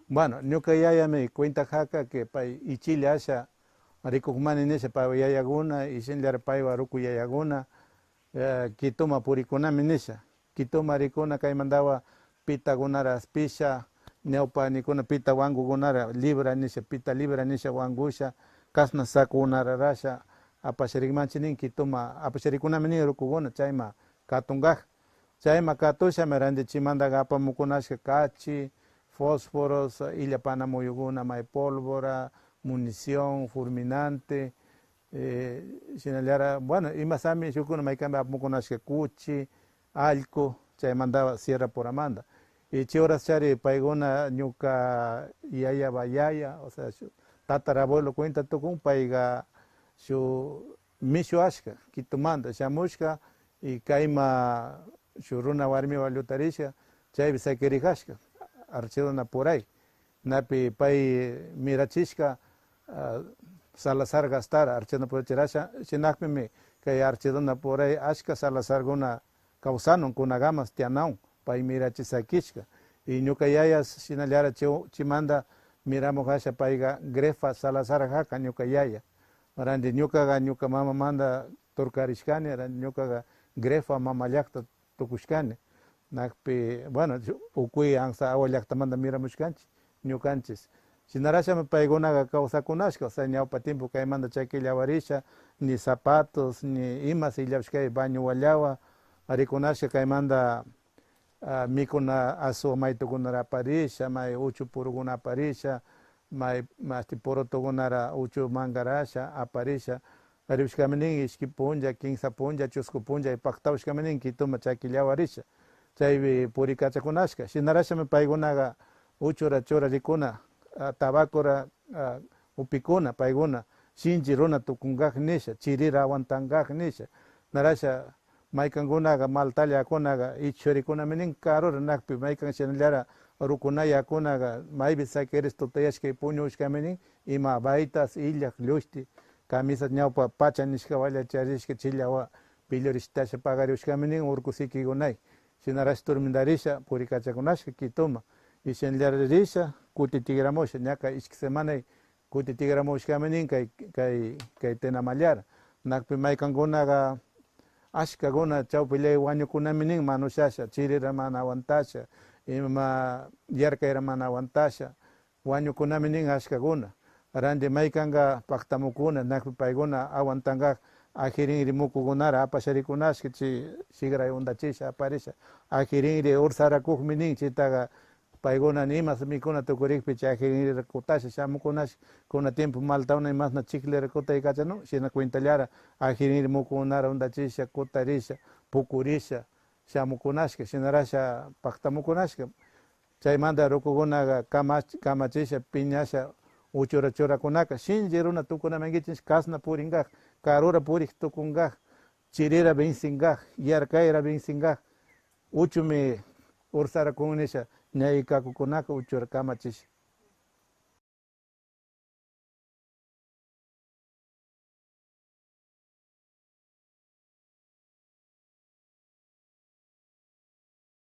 Bueno, ñuka yaya me cuenta jaca que pay y Chile asha rikukumani nese pa yayaguna y sin lear pay waruku yayaguna kituma purikunami nisha. Kituma rikuna kay mandaba pita gunara pisha neupa nikuna pita wangu gunara libra nisha pita libra nisha wangusha kasna saku gunara rasha apashirikmanchinin kituma apashirikunami ni rukuguna chayma katungaj chayma katusha merandi chimanda apamukunashka kachi fósforos, illapana muyuguna, may pólvora, munición, fulminante, sinaliara, bueno, y más a mí, yo con may cambia mukunashka cuchi, alco, chay mandaba sierra por Amanda. Y chihoras chari paigona ñuka yaya bayaya, o sea, tatarabuelo cuenta tukun paiga su mishu ashka, kitumanda, shamushka, y kaima shuruna warmi valutarisha, chay bisakerihashka. Archidona por ahí. Napi pay mirachishka Salazar gastar archidona por chirasha sinakmi kay archidona por ahí ashka Salazar guna causanon kuna gamas tianaun pay mirachisakishka y ñuka yayas sinaliara chimanda miramos hasha payga grefa Salazar haka ñuka yaya randi ñuka mama manda turkarishkani randi ñuka grefa mama llakta tukushkani nakpi bueno ukui ansa awallakta manda miramushkanchik ñukanchis shinarashami paykunaga kawsakunashka o sea ñawpa tiempo kay manda chakillawarisha ni zapatos ni imas illawishkay baño wallawa rikunashka kay manda mikuna asu maytukunara aparisha may uchu purukuna aparisha may porotokunara uchu mangarasha aparisha rishkaminin ishki punlla kinsa punlla chusku punlla paktawishkaminin kituma chakillawarisha chaybi purikachakunashka shinarashami paykunaga uchura chura rikuna tabacora upikuna payguna shinchi runa tukunkaj nisha chirira aguantankaj nisha narasha maykankunaga maltallakunaga ichurikunamin karura nakpi maykan shinallara rukunayakunaga maybi sakeris tutayashka puñushkaminin ima baytas illak llushti camisas ñawpa pacha nishka wallacharishka chillawa pillurishtasha pagariushkaminin urkusikikunay shinarash turmindarisha purikachakunashka kituma y shinllarisha kutitigramusha ñaka ishki semana kutitigramushkaminin kay tenamallara nakpi maykankunaga ashkaguna chawpi ley wañukunaminin manushasha chirira mana aguantasha ima yarkayra mana aguantasha wañukunaminin ashkaguna randi maykanga paktamukuna nakpi payguna aguantankaj ajirinri mukukunara apasharikunashka chi shigray undachisha aparisha ajirinri ursarakujminin chitaga payguna nimas mikuna tukurikpi chay ajirinri kutasha shamukunash kuna tiempo maltauna imasna chicle kutay kachanu shina cuentallara ajirinri mukunara undachisha kutarisha pukurisha shamukunashka shinarasha paktamukunashka chaymanta rukukunaga kamachisha piñasha uchura churakunaka shinchi runa tukunamankichik kasna purinkaj karura purik tukunkaj chirira vencinkaj yarkayra vencinkaj uchumi ursarakunnisha ñaykakakunaka uchura kamachish